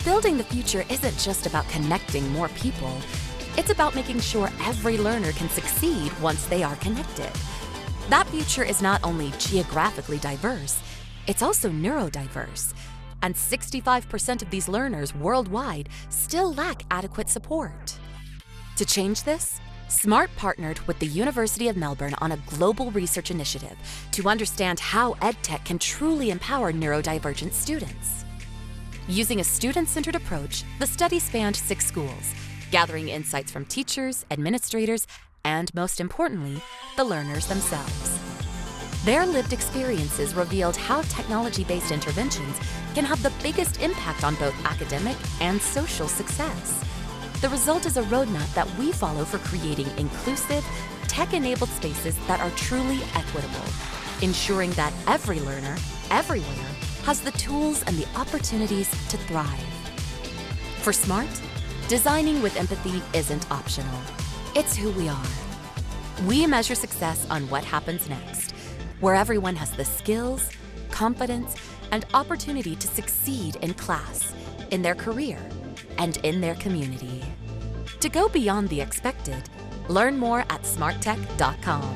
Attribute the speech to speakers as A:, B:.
A: Building the future isn't just about connecting more people. It's about making sure every learner can succeed once they are connected. That future is not only geographically diverse, it's also neurodiverse. And 65% of these learners worldwide still lack adequate support. To change this, SMART partnered with the University of Melbourne on a global research initiative to understand how EdTech can truly empower neurodivergent students. Using a student-centered approach, the study spanned 6 schools, gathering insights from teachers, administrators, and most importantly, the learners themselves. Their lived experiences revealed how technology-based interventions can have the biggest impact on both academic and social success. The result is a roadmap that we follow for creating inclusive, tech-enabled spaces that are truly equitable, ensuring that every learner, everywhere, has the tools and the opportunities to thrive. For SMART, designing with empathy isn't optional. It's who we are. We measure success on what happens next, where everyone has the skills, confidence, and opportunity to succeed in class, in their career, and in their community. To go beyond the expected, learn more at smarttech.com.